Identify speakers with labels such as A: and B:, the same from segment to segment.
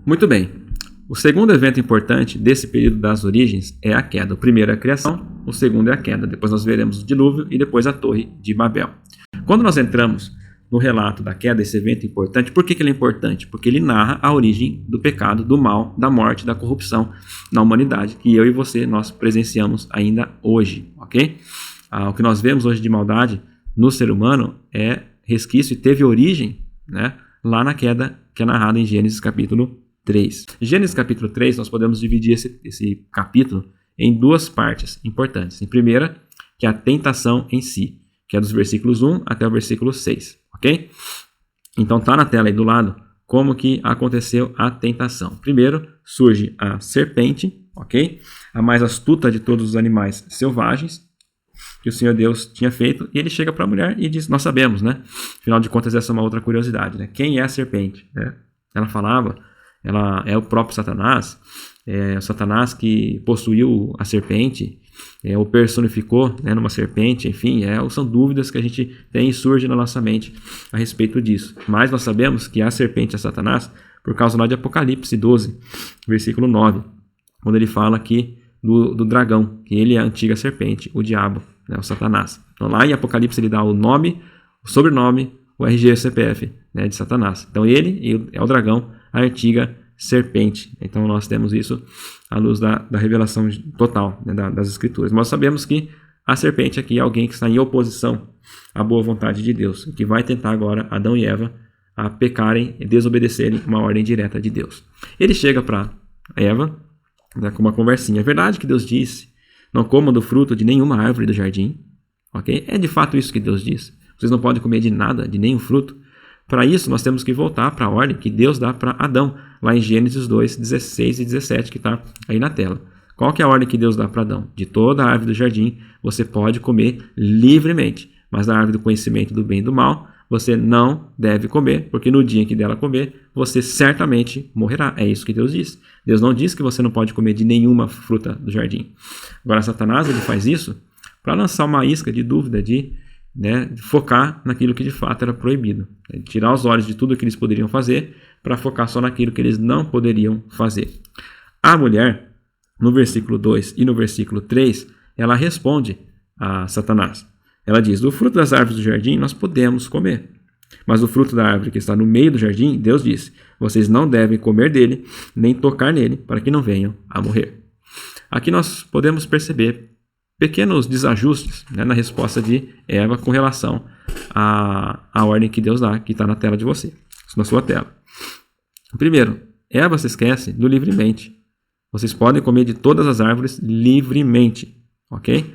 A: Muito bem. O segundo evento importante desse período das origens é a queda. O primeiro é a criação, o segundo é a queda. Depois nós veremos o dilúvio e depois a Torre de Babel. Quando nós entramos no relato da queda, esse evento importante, por que ele é importante? Porque ele narra a origem do pecado, do mal, da morte, da corrupção na humanidade, que eu e você, nós presenciamos ainda hoje, ok? O que nós vemos hoje de maldade no ser humano é resquício e teve origem, né, lá na queda que é narrada em Gênesis capítulo 3. Em Gênesis capítulo 3, nós podemos dividir esse capítulo em duas partes importantes. Em primeira, que é a tentação em si, que é dos versículos 1 até o versículo 6, ok? Então está na tela aí do lado como que aconteceu a tentação. Primeiro surge a serpente, ok? A mais astuta de todos os animais selvagens que o Senhor Deus tinha feito, e ele chega para a mulher e diz, nós sabemos, né? Afinal de contas, essa é uma outra curiosidade, né? Quem é a serpente? Né? Ela falava, ela é o próprio Satanás, é o Satanás que possuiu a serpente, o personificou, né, numa serpente, enfim, são dúvidas que a gente tem e surge na nossa mente a respeito disso. Mas nós sabemos que a serpente é Satanás por causa lá de Apocalipse 12, versículo 9, quando ele fala aqui do dragão, que ele é a antiga serpente, o diabo, né, o Satanás. Então lá em Apocalipse ele dá o nome, o sobrenome, o RG e o CPF, né, de Satanás. Então ele é o dragão, a antiga serpente. Então nós temos isso à luz da revelação total, né, das escrituras. Nós sabemos que a serpente aqui é alguém que está em oposição à boa vontade de Deus, que vai tentar agora Adão e Eva a pecarem e desobedecerem uma ordem direta de Deus. Ele chega para Eva, né, com uma conversinha. É verdade que Deus disse, não comam do fruto de nenhuma árvore do jardim, ok? É de fato isso que Deus disse. Vocês não podem comer de nada, de nenhum fruto. Para isso, nós temos que voltar para a ordem que Deus dá para Adão, lá em Gênesis 2, 16 e 17, que está aí na tela. Qual que é a ordem que Deus dá para Adão? De toda a árvore do jardim, você pode comer livremente, mas da árvore do conhecimento do bem e do mal, você não deve comer, porque no dia em que dela comer, você certamente morrerá. É isso que Deus diz. Deus não diz que você não pode comer de nenhuma fruta do jardim. Agora, Satanás ele faz isso para lançar uma isca de dúvida, de focar naquilo que de fato era proibido. Tirar os olhos de tudo que eles poderiam fazer para focar só naquilo que eles não poderiam fazer. A mulher, no versículo 2 e no versículo 3, ela responde a Satanás. Ela diz, do fruto das árvores do jardim nós podemos comer, mas o fruto da árvore que está no meio do jardim, Deus disse, vocês não devem comer dele, nem tocar nele, para que não venham a morrer. Aqui nós podemos perceber pequenos desajustes, né, na resposta de Eva com relação à ordem que Deus dá, que está na tela de você, na sua tela. Primeiro, Eva se esquece do livremente. Vocês podem comer de todas as árvores livremente, ok?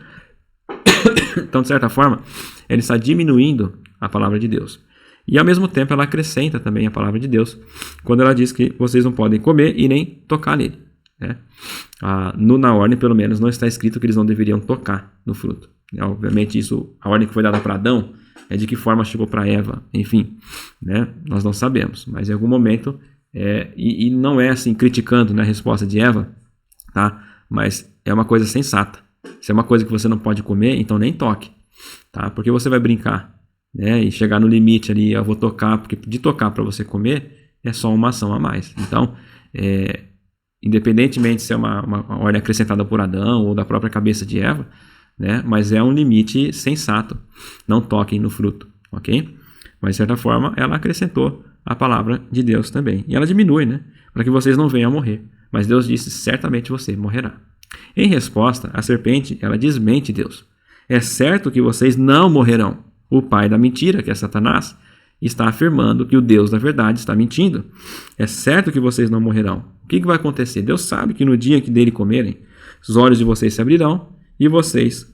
A: Então, de certa forma, ela está diminuindo a palavra de Deus. E, ao mesmo tempo, ela acrescenta também a palavra de Deus, quando ela diz que vocês não podem comer e nem tocar nele. Né? Na ordem, pelo menos, não está escrito que eles não deveriam tocar no fruto. Obviamente, a ordem que foi dada para Adão, é de que forma chegou para Eva, enfim, né? Nós não sabemos, mas em algum momento, e não é assim criticando, né, a resposta de Eva, tá? Mas é uma coisa sensata. Se é uma coisa que você não pode comer, então nem toque, tá? Porque você vai brincar, né, e chegar no limite ali, eu vou tocar, porque de tocar para você comer é só uma ação a mais. Então, independentemente se é uma ordem acrescentada por Adão ou da própria cabeça de Eva, né, mas é um limite sensato, não toquem no fruto, ok? Mas de certa forma ela acrescentou a palavra de Deus também, e ela diminui, né, para que vocês não venham a morrer, mas Deus disse, certamente você morrerá. Em resposta, a serpente, ela desmente Deus. É certo que vocês não morrerão. O pai da mentira, que é Satanás, está afirmando que o Deus da verdade está mentindo. É certo que vocês não morrerão. O que vai acontecer? Deus sabe que no dia que dele comerem, os olhos de vocês se abrirão e vocês,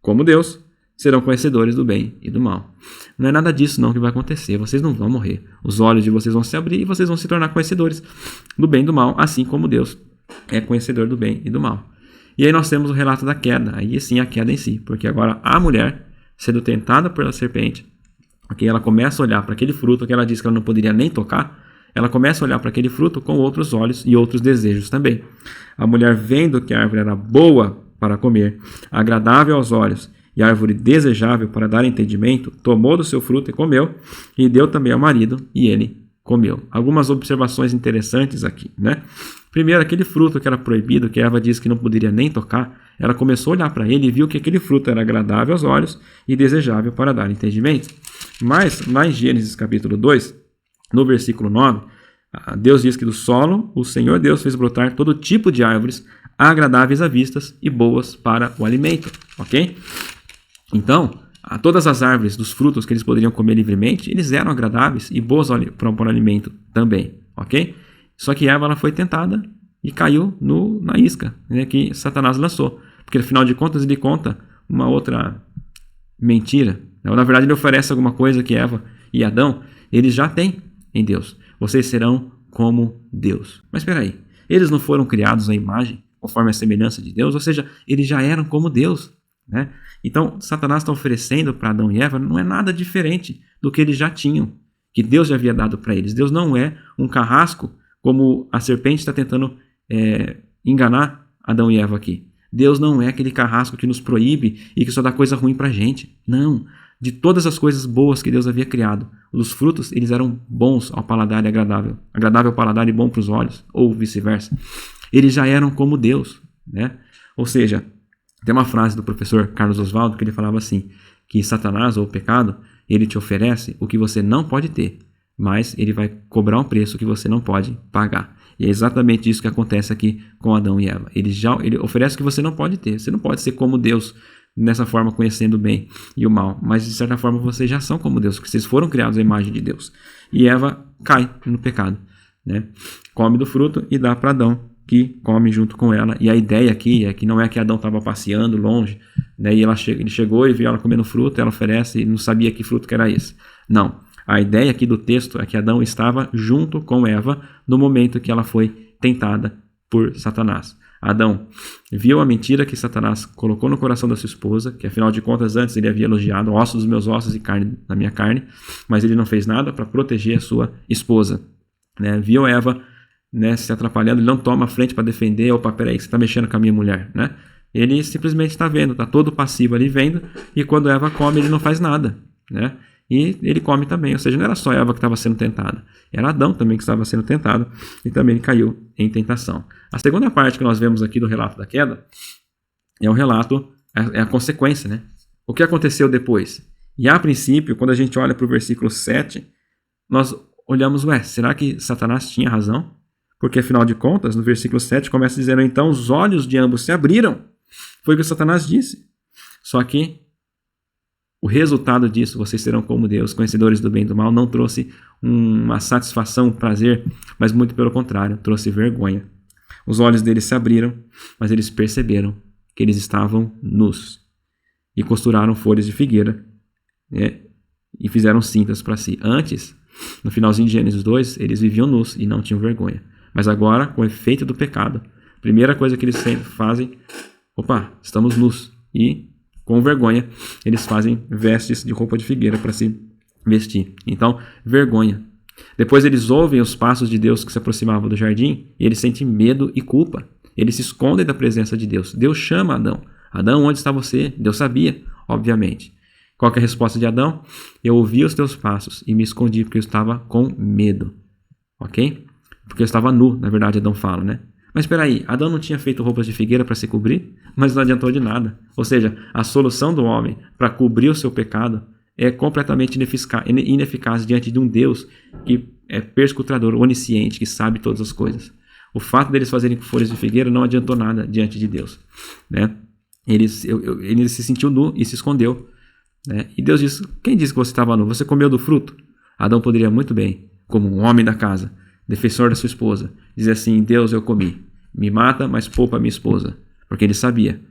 A: como Deus, serão conhecedores do bem e do mal. Não é nada disso não que vai acontecer. Vocês não vão morrer. Os olhos de vocês vão se abrir e vocês vão se tornar conhecedores do bem e do mal, assim como Deus é conhecedor do bem e do mal. E aí nós temos o relato da queda, aí sim a queda em si, porque agora a mulher, sendo tentada pela serpente, okay, ela começa a olhar para aquele fruto que ela disse que ela não poderia nem tocar, ela começa a olhar para aquele fruto com outros olhos e outros desejos também. A mulher, vendo que a árvore era boa para comer, agradável aos olhos e árvore desejável para dar entendimento, tomou do seu fruto e comeu, e deu também ao marido, e ele comeu. Algumas observações interessantes aqui, né? Primeiro, aquele fruto que era proibido, que Eva disse que não poderia nem tocar, ela começou a olhar para ele e viu que aquele fruto era agradável aos olhos e desejável para dar entendimento. Mas, lá em Gênesis capítulo 2, no versículo 9, Deus diz que do solo o Senhor Deus fez brotar todo tipo de árvores agradáveis à vista e boas para o alimento, ok? Então, todas as árvores dos frutos que eles poderiam comer livremente, eles eram agradáveis e boas para o alimento também, ok? Só que Eva ela foi tentada e caiu na isca, né, que Satanás lançou. Porque, afinal de contas, ele conta uma outra mentira. Na verdade, ele oferece alguma coisa que Eva e Adão, eles já têm em Deus. Vocês serão como Deus. Mas espera aí, eles não foram criados à imagem, conforme a semelhança de Deus? Ou seja, eles já eram como Deus, né? Então, Satanás está oferecendo para Adão e Eva não é nada diferente do que eles já tinham, que Deus já havia dado para eles. Deus não é um carrasco, como a serpente está tentando enganar Adão e Eva aqui. Deus não é aquele carrasco que nos proíbe e que só dá coisa ruim para a gente. Não. De todas as coisas boas que Deus havia criado, os frutos eles eram bons ao paladar e agradável. Agradável ao paladar e bom para os olhos, ou vice-versa. Eles já eram como Deus, né? Ou seja, tem uma frase do professor Carlos Oswaldo que ele falava assim, que Satanás, ou o pecado, ele te oferece o que você não pode ter, mas ele vai cobrar um preço que você não pode pagar. E é exatamente isso que acontece aqui com Adão e Eva. Ele oferece o que você não pode ter. Você não pode ser como Deus nessa forma, conhecendo o bem e o mal. Mas, de certa forma, vocês já são como Deus, porque vocês foram criados à imagem de Deus. E Eva cai no pecado, né? Come do fruto e dá para Adão, que come junto com ela. E a ideia aqui é que não é que Adão estava passeando longe, né? E ele chegou e viu ela comendo fruto, ela oferece e não sabia que fruto que era esse. Não. A ideia aqui do texto é que Adão estava junto com Eva no momento que ela foi tentada por Satanás. Adão viu a mentira que Satanás colocou no coração da sua esposa, que afinal de contas antes ele havia elogiado osso dos meus ossos e carne da minha carne, mas ele não fez nada para proteger a sua esposa, né? Viu Eva, né, se atrapalhando, ele não toma a frente para defender, opa, peraí, você está mexendo com a minha mulher, né? Ele simplesmente está vendo, está todo passivo ali vendo, e quando Eva come ele não faz nada, né? E ele come também, ou seja, não era só Eva que estava sendo tentada, era Adão também que estava sendo tentado e também caiu em tentação. A segunda parte que nós vemos aqui do relato da queda é o relato, é a consequência, né? O que aconteceu depois? E a princípio, quando a gente olha para o versículo 7, nós olhamos, será que Satanás tinha razão? Porque afinal de contas, no versículo 7 começa dizendo, então os olhos de ambos se abriram. Foi o que Satanás disse. Só que o resultado disso, vocês serão como Deus, conhecedores do bem e do mal, não trouxe uma satisfação, um prazer, mas muito pelo contrário, trouxe vergonha. Os olhos deles se abriram, mas eles perceberam que eles estavam nus e costuraram folhas de figueira, né, e fizeram cintas para si. Antes, no finalzinho de Gênesis 2, eles viviam nus e não tinham vergonha. Mas agora, com o efeito do pecado, a primeira coisa que eles sempre fazem, estamos nus e com vergonha, eles fazem vestes de roupa de figueira para se vestir. Então, vergonha. Depois eles ouvem os passos de Deus que se aproximavam do jardim e eles sentem medo e culpa. Eles se escondem da presença de Deus. Deus chama Adão. Adão, onde está você? Deus sabia, obviamente. Qual que é a resposta de Adão? Eu ouvi os teus passos e me escondi porque eu estava com medo. Ok? Porque eu estava nu, na verdade Adão fala, né? Mas espera aí, Adão não tinha feito roupas de figueira para se cobrir? Mas não adiantou de nada. Ou seja, a solução do homem para cobrir o seu pecado é completamente ineficaz diante de um Deus que é perscrutador, onisciente, que sabe todas as coisas. O fato deles fazerem folhas de figueira não adiantou nada diante de Deus, né? Ele se sentiu nu e se escondeu, né? E Deus disse, quem disse que você estava nu? Você comeu do fruto? Adão poderia muito bem, como um homem da casa, defensor da sua esposa, dizer assim, Deus, eu comi, me mata, mas poupa a minha esposa, porque ele sabia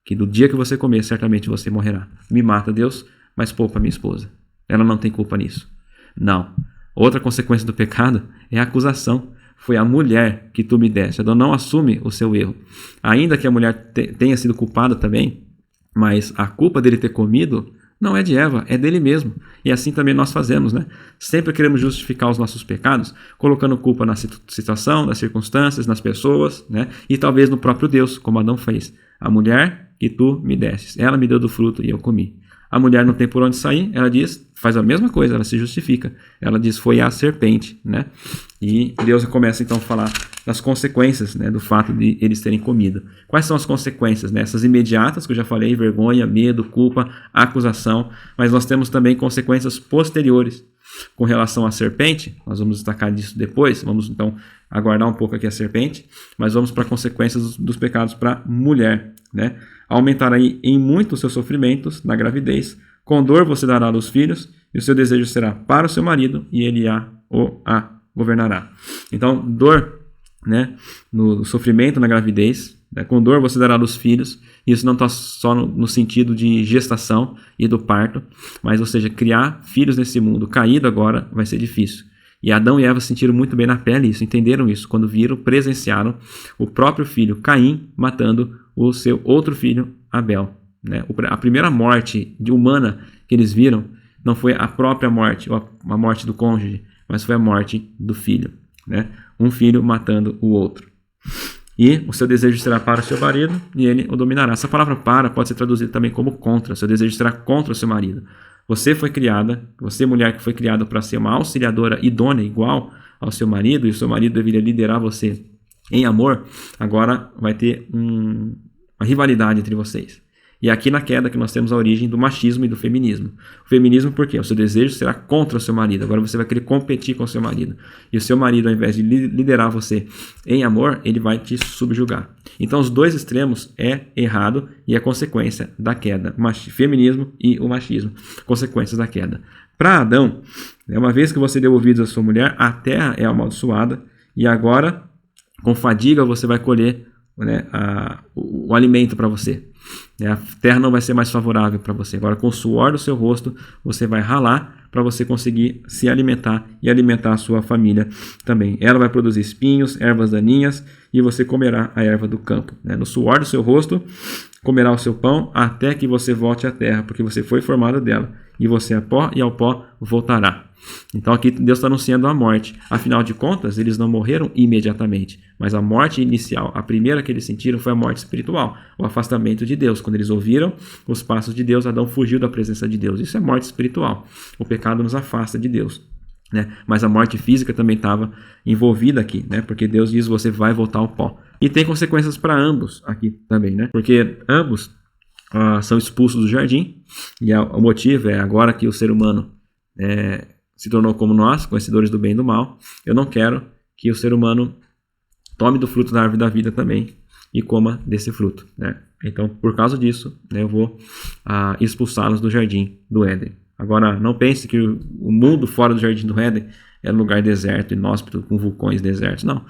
A: que do dia que você comer, certamente você morrerá. Me mata, Deus, mas poupa a minha esposa. Ela não tem culpa nisso. Não. Outra consequência do pecado é a acusação. Foi a mulher que tu me deste. Adão não assume o seu erro. Ainda que a mulher tenha sido culpada também, mas a culpa dele ter comido não é de Eva, é dele mesmo. E assim também nós fazemos, né? Sempre queremos justificar os nossos pecados, colocando culpa na situação, nas circunstâncias, nas pessoas, né? E talvez no próprio Deus, como Adão fez. A mulher que tu me destes, ela me deu do fruto e eu comi. A mulher não tem por onde sair, ela diz, faz a mesma coisa, ela se justifica. Ela diz, foi a serpente, né? E Deus começa então a falar das consequências, né, do fato de eles terem comido. Quais são as consequências, né? Essas imediatas que eu já falei, vergonha, medo, culpa, acusação, mas nós temos também consequências posteriores. Com relação à serpente, nós vamos destacar disso depois, vamos então aguardar um pouco aqui a serpente, mas vamos para consequências dos pecados para a mulher, né? Aumentará em muito os seus sofrimentos na gravidez, com dor você dará à luz filhos, e o seu desejo será para o seu marido, e ele a governará. Então, dor, né, no sofrimento na gravidez, né, com dor você dará à luz filhos. Isso não está só no sentido de gestação e do parto, mas, ou seja, criar filhos nesse mundo caído agora vai ser difícil. E Adão e Eva sentiram muito bem na pele isso, entenderam isso, quando presenciaram o próprio filho Caim matando o seu outro filho Abel, né? A primeira morte humana que eles viram não foi a própria morte, ou a morte do cônjuge, mas foi a morte do filho, né? Um filho matando o outro. E o seu desejo será para o seu marido, e ele o dominará. Essa palavra para pode ser traduzida também como contra. Seu desejo será contra o seu marido. Você foi criada, você mulher que foi criada para ser uma auxiliadora idônea, igual ao seu marido, e o seu marido deveria liderar você em amor, agora vai ter uma rivalidade entre vocês. E é aqui na queda que nós temos a origem do machismo e do feminismo. O feminismo por quê? O seu desejo será contra o seu marido. Agora você vai querer competir com o seu marido. E o seu marido, ao invés de liderar você em amor, ele vai te subjugar. Então os dois extremos é errado e é consequência da queda. O feminismo e o machismo. Consequências da queda. Para Adão, uma vez que você deu ouvidos à sua mulher, a terra é amaldiçoada. E agora, com fadiga, você vai colher, né, o alimento para você. A terra não vai ser mais favorável para você. Agora, com o suor do seu rosto, você vai ralar para você conseguir se alimentar e alimentar a sua família também. Ela vai produzir espinhos, ervas daninhas, e você comerá a erva do campo. No suor do seu rosto, comerá o seu pão até que você volte à terra, porque você foi formado dela. E você é pó, e ao pó voltará. Então aqui Deus está anunciando a morte. Afinal de contas, eles não morreram imediatamente. Mas a morte inicial, a primeira que eles sentiram, foi a morte espiritual. O afastamento de Deus. Quando eles ouviram os passos de Deus, Adão fugiu da presença de Deus. Isso é morte espiritual. O pecado nos afasta de Deus, né? Mas a morte física também estava envolvida aqui, né? Porque Deus diz, você vai voltar ao pó. E tem consequências para ambos aqui também, né? Porque ambos são expulsos do jardim, e o motivo é agora que o ser humano se tornou como nós, conhecedores do bem e do mal, eu não quero que o ser humano tome do fruto da árvore da vida também e coma desse fruto, né? Então, por causa disso, né, eu vou expulsá-los do jardim do Éden. Agora, não pense que o mundo fora do jardim do Éden era um lugar deserto, inóspito, com vulcões desertos, não.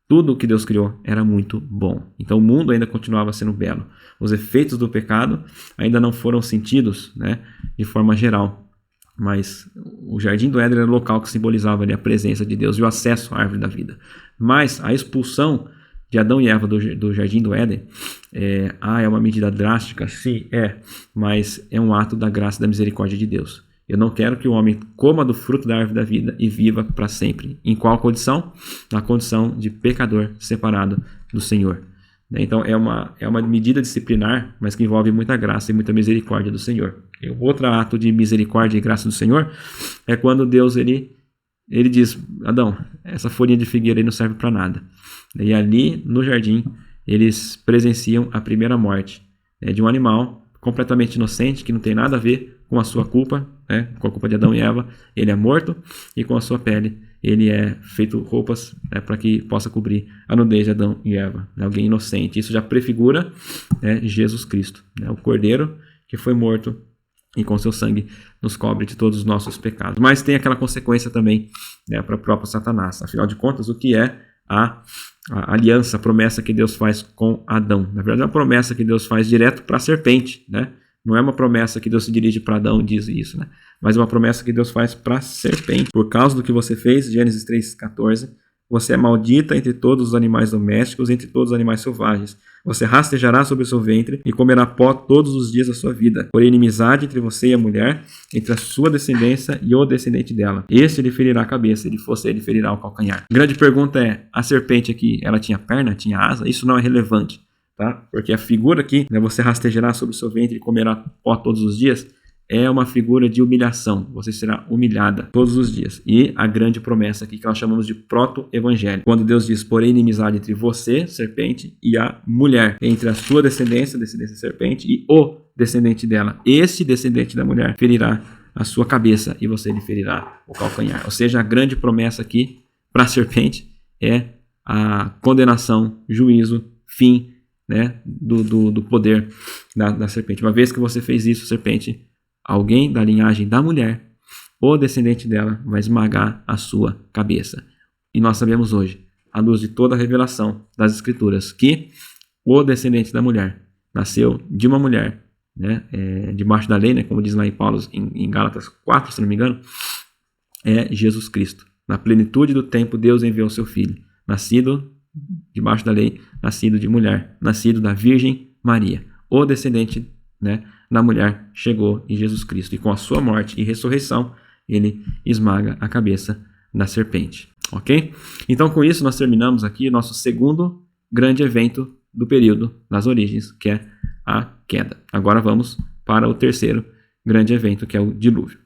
A: Tudo o que Deus criou era muito bom. Então o mundo ainda continuava sendo belo. Os efeitos do pecado ainda não foram sentidos, né, de forma geral. Mas o Jardim do Éden era o local que simbolizava ali a presença de Deus e o acesso à árvore da vida. Mas a expulsão de Adão e Eva do Jardim do Éden é uma medida drástica? Sim, mas é um ato da graça e da misericórdia de Deus. Eu não quero que o homem coma do fruto da árvore da vida e viva para sempre. Em qual condição? Na condição de pecador separado do Senhor. Então é uma medida disciplinar, mas que envolve muita graça e muita misericórdia do Senhor. E o outro ato de misericórdia e graça do Senhor é quando Deus ele diz, Adão, essa folhinha de figueira aí não serve para nada. E ali no jardim eles presenciam a primeira morte, de um animal completamente inocente, que não tem nada a ver com a sua culpa, com a culpa de Adão e Eva. Ele é morto e com a sua pele ele é feito roupas, para que possa cobrir a nudez de Adão e Eva, alguém inocente. Isso já prefigura Jesus Cristo, o Cordeiro que foi morto e com seu sangue nos cobre de todos os nossos pecados. Mas tem aquela consequência também, para o próprio Satanás. Afinal de contas, o que é a aliança, a promessa que Deus faz com Adão? Na verdade, é uma promessa que Deus faz direto para a serpente, Não é uma promessa que Deus se dirige para Adão e diz isso, Mas é uma promessa que Deus faz para a serpente. Por causa do que você fez, Gênesis 3,14, você é maldita entre todos os animais domésticos, entre todos os animais selvagens. Você rastejará sobre o seu ventre e comerá pó todos os dias da sua vida. Porém, inimizade entre você e a mulher, entre a sua descendência e o descendente dela. Este lhe ferirá a cabeça, ele ferirá o calcanhar. A grande pergunta é, a serpente aqui, ela tinha perna, tinha asa? Isso não é relevante, Porque a figura aqui, você rastejará sobre o seu ventre e comerá pó todos os dias, é uma figura de humilhação. Você será humilhada todos os dias. E a grande promessa aqui que nós chamamos de proto-evangelho. Quando Deus diz, porém, inimizade entre você, serpente, e a mulher, entre a sua descendência serpente, e o descendente dela. Este descendente da mulher ferirá a sua cabeça e você lhe ferirá o calcanhar. Ou seja, a grande promessa aqui para a serpente é a condenação, juízo, fim, né, do poder da serpente. Uma vez que você fez isso, serpente, alguém da linhagem da mulher, o descendente dela, vai esmagar a sua cabeça. E nós sabemos hoje, à luz de toda a revelação das Escrituras, que o descendente da mulher nasceu de uma mulher, né, debaixo da lei, né, como diz lá em Paulo, em Gálatas 4, se não me engano, é Jesus Cristo. Na plenitude do tempo, Deus enviou seu Filho, nascido debaixo da lei, nascido de mulher, nascido da Virgem Maria. O descendente, né, da mulher chegou em Jesus Cristo. E com a sua morte e ressurreição, ele esmaga a cabeça da serpente. Ok? Então, com isso, nós terminamos aqui o nosso segundo grande evento do período das origens, que é a queda. Agora vamos para o terceiro grande evento, que é o dilúvio.